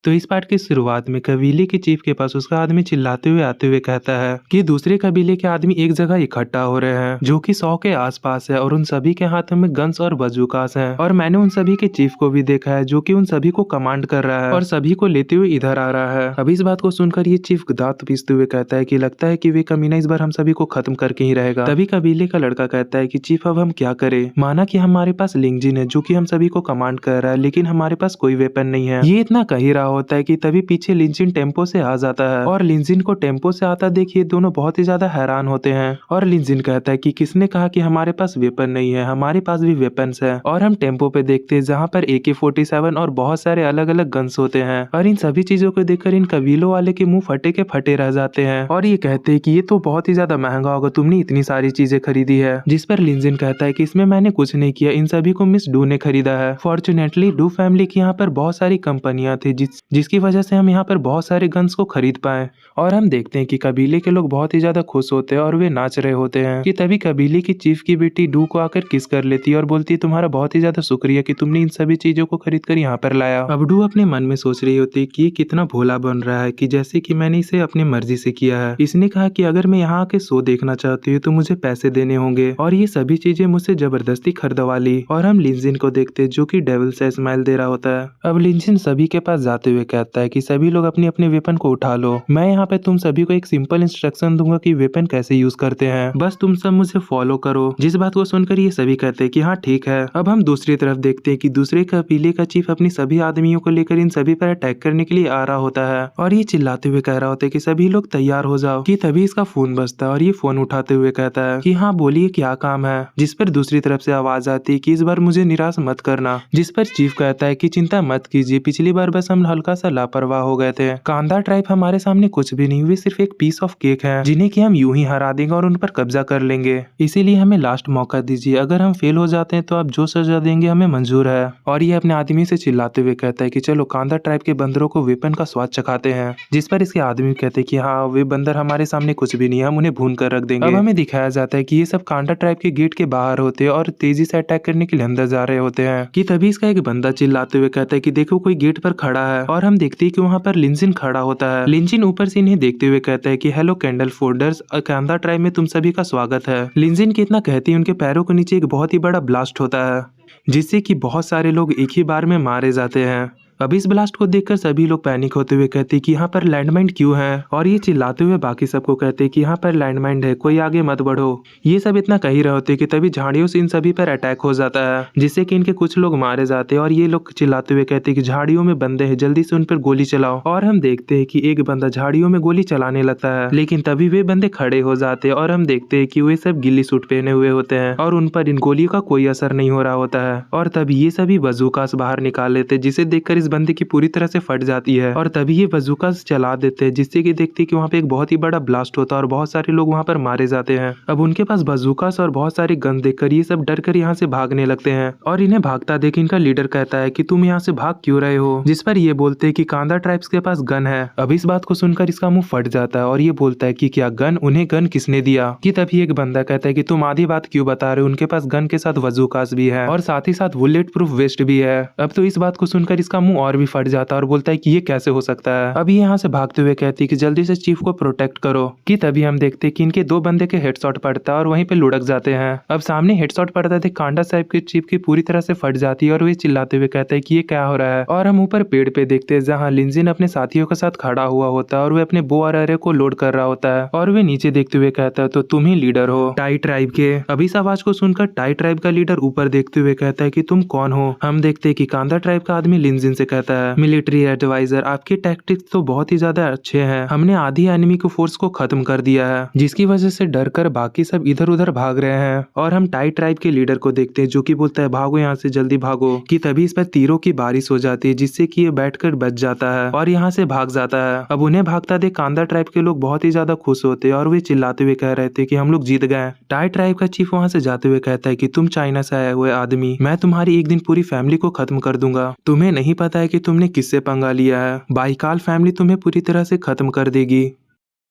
तो इस पार्ट की शुरुआत में कबीले के चीफ के पास उसका आदमी चिल्लाते हुए आते हुए कहता है कि दूसरे कबीले के आदमी एक जगह इकट्ठा हो रहे हैं जो कि 100 के आसपास है और उन सभी के हाथों में गन्स और बंदूकास हैं और मैंने उन सभी के चीफ को भी देखा है जो कि उन सभी को कमांड कर रहा है और सभी को लेते हुए इधर आ रहा है। अब इस बात को सुनकर ये चीफ दांत पीसते हुए कहता है कि लगता है कि वे कमीना इस बार हम सभी को खत्म करके ही रहेगा। तभी कबीले का लड़का कहता है कि चीफ अब हम क्या करें, माना कि हमारे पास लिंगजिन है जो कि हम सभी को कमांड कर रहा है लेकिन हमारे पास कोई वेपन नहीं है। ये इतना कह ही रहा होता है कि तभी पीछे लिंजिन टेम्पो से आ जाता है और लिंजिन को टेम्पो से आता देखिए दोनों बहुत ही ज्यादा हैरान होते हैं और लिंजिन कहता है कि किसने कहा कि हमारे पास वेपन नहीं है, हमारे पास भी वेपन्स है। और हम टेम्पो पे देखते हैं जहाँ पर AK-47 और बहुत सारे अलग अलग गन्स होते हैं और इन सभी चीजों को देखकर इन कबीलों वाले के मुंह फटे के फटे रह जाते हैं और ये कहते हैं कि ये तो बहुत ही ज्यादा महंगा होगा, तुमने इतनी सारी चीजें खरीदी है। जिस पर लिंजिन कहता है कि इसमें मैंने कुछ नहीं किया, इन सभी को मिस डू ने खरीदा है। फॉर्चुनेटली डू फैमिली की यहाँ पर बहुत सारी कंपनियां थी जिसकी वजह से हम यहाँ पर बहुत सारे गन्स को खरीद पाए। और हम देखते हैं कि कबीले के लोग बहुत ही ज्यादा खुश होते हैं और वे नाच रहे होते हैं कि तभी कबीले की चीफ की बेटी डू को आकर किस कर लेती है और बोलती है तुम्हारा बहुत ही ज्यादा शुक्रिया कि तुमने इन सभी चीजों को खरीद कर यहाँ पर लाया। अब डू अपने मन में सोच रही होती है कि ये कितना भोला बन रहा है कि जैसे कि मैंने इसे अपनी मर्जी से किया है। इसने कहा कि अगर मैं यहाँ आके शो देखना चाहती हूँ तो मुझे पैसे देने होंगे और ये सभी चीजें मुझसे जबरदस्ती खरीदवा ली। और हम लिंजिन को देखते जो कि डेविल से स्माइल दे रहा होता है। अब लिंजिन सभी के पास जाते हुए कहता है कि सभी लोग अपने अपने वेपन को उठा लो, मैं यहाँ पे तुम सभी को एक सिंपल इंस्ट्रक्शन दूंगा कि वेपन कैसे यूज करते हैं, बस तुम सब मुझे फॉलो करो। जिस बात को सुनकर ये सभी कहते हैं कि हाँ ठीक है। अब हम दूसरी तरफ देखते हैं कि दूसरे कबीले का चीफ अपनी सभी आदमियों को लेकर इन सभी पर अटैक करने के लिए आ रहा होता है और ये चिल्लाते हुए कह रहा होता है कि सभी लोग तैयार हो जाओ। कि तभी इसका फोन बजता है और ये फोन उठाते हुए कहता है कि हाँ बोलिए क्या काम है। जिस पर दूसरी तरफ से आवाज आती है कि इस बार मुझे निराश मत करना। जिस पर चीफ कहता है कि चिंता मत कीजिए, पिछली बार बस हम हल्का सा लापरवाह हो गए थे, कांदा ट्राइब हमारे सामने कुछ भी नहीं, वे सिर्फ एक पीस ऑफ केक है जिन्हें कि हम यूं ही हरा देंगे और उन पर कब्जा कर लेंगे, इसीलिए हमें लास्ट मौका दीजिए, अगर हम फेल हो जाते हैं तो आप जो सजा देंगे हमें मंजूर है। और ये अपने आदमी से चिल्लाते हुए कहता है कि चलो कांदा ट्राइब के बंदरों को वेपन का स्वाद चखाते हैं। जिस पर इसके आदमी कहते हैं कि हाँ वे बंदर हमारे सामने कुछ भी नहीं है, हम उन्हें भून कर रख देंगे। अब हमें दिखाया जाता है कि ये सब कांदा ट्राइब के गेट के बाहर होते हैं और तेजी से अटैक करने के लिए अंदर जा रहे होते हैं। कि तभी इसका एक बंदा चिल्लाते हुए कहता है कि देखो कोई गेट पर खड़ा है और हम देखते हैं कि वहाँ पर लिंजिन खड़ा होता है। लिंजिन ऊपर से इन्हें देखते हुए कहता है कि हेलो कैंडल फोल्डर्स, कांदा ट्राइब में तुम सभी का स्वागत है। लिंजिन की इतना कहती है उनके पैरों के नीचे एक बहुत ही बड़ा ब्लास्ट होता है जिससे कि बहुत सारे लोग एक ही बार में मारे जाते हैं। अब इस ब्लास्ट को देखकर सभी लोग पैनिक होते हुए कहते हैं कि यहाँ पर लैंडमाइन क्यों है और ये चिल्लाते हुए बाकी सबको कहते हैं कि यहाँ पर लैंडमाइन है, कोई आगे मत बढ़ो। ये सब इतना कह ही रहे होते हैं कि तभी झाड़ियों से इन सभी पर अटैक हो जाता है जिससे कि इनके कुछ लोग मारे जाते हैं और ये लोग चिल्लाते हुए कहते हैं कि झाड़ियों में बंदे हैं, जल्दी से उन पर गोली चलाओ। और हम देखते हैं कि एक बंदा झाड़ियों में गोली चलाने लगता है लेकिन तभी वे बंदे खड़े हो जाते हैं और हम देखते हैं कि वे सब गिल्ली सूट पहने हुए होते हैं और उन पर इन गोलियों का कोई असर नहीं हो रहा होता है। और तभी ये सभी बंदूकास बाहर निकाल लेते हैं जिसे देखकर इस बंदे की पूरी तरह से फट जाती है और तभी ये बंदूका चला देते हैं जिससे कि देखते हैं कि वहाँ पे एक बहुत ही बड़ा ब्लास्ट होता है और बहुत सारे लोग वहाँ पर मारे जाते हैं। अब उनके पास बंदूका और बहुत सारे गन देखकर ये सब डर कर यहाँ से भागने लगते हैं और इन्हें भागता देख इनका लीडर कहता है कि तुम यहाँ से भाग क्यों रहे हो। जिस पर ये बोलते हैं कि कांदा ट्राइब्स के पास गन है। अब इस बात को सुनकर इसका मुंह फट जाता है और ये बोलता है कि क्या गन, उन्हें गन किसने दिया। कि तभी एक बंदा कहता है कि तुम आधी बात क्यों बता रहे हो, उनके पास गन के साथ बंदूकास भी है और साथ ही साथ बुलेट प्रूफ वेस्ट भी है। अब तो इस बात को सुनकर इसका मुंह और भी फट जाता है और बोलता है कि ये कैसे हो सकता है। अभी यहाँ से भागते हुए कहती है कि जल्दी से चीफ को प्रोटेक्ट करो। कि तभी हम देखते हैं कि इनके दो बंदे के हेडशॉट पड़ता है और वहीं पे लुढ़क जाते हैं। अब सामने हेडशॉट पड़ता थे, कांदा साहब के चीफ की पूरी तरह से फट जाती है और वे चिल्लाते हुए कहते हैं कि ये क्या हो रहा है। और हम ऊपर पेड़ पे देखते हैं जहाँ लिंजिन अपने साथियों के साथ खड़ा हुआ होता है और वे अपने बो आर को लोड कर रहा होता है और वे नीचे देखते हुए कहता है तो तुम ही लीडर हो टाई ट्राइब के। अब इस आवाज को सुनकर टाई ट्राइब का लीडर ऊपर देखते हुए कहता है कि तुम कौन हो। हम देखते हैं कि कांदा ट्राइब का आदमी लिंजिन से कहता है मिलिट्री एडवाइजर, आपके टैक्टिक्स तो बहुत ही ज्यादा अच्छे हैं, हमने आधी एनिमी को फोर्स को खत्म कर दिया है जिसकी वजह से डर कर बाकी सब इधर उधर भाग रहे हैं। और हम टाई ट्राइब के लीडर को देखते हैं जो कि बोलता है भागो यहाँ से, जल्दी भागो। कि तभी इस पर तीरों की बारिश हो जाती है जिससे कि ये बैठकर बच जाता है और यहाँ से भाग जाता है। अब उन्हें भागता देख कांदा ट्राइब के लोग बहुत ही ज्यादा खुश होते हैं और वे चिल्लाते हुए कह रहे थे कि हम लोग जीत गए। टाई ट्राइब का चीफ वहाँ से जाते हुए कहता है कि तुम चाइना से आए हुए आदमी, मैं तुम्हारी एक दिन पूरी फैमिली को खत्म कर दूंगा, तुम्हें नहीं पता है कि तुमने किससे पंगा लिया है, बाइकाल फैमिली तुम्हें पूरी तरह से खत्म कर देगी।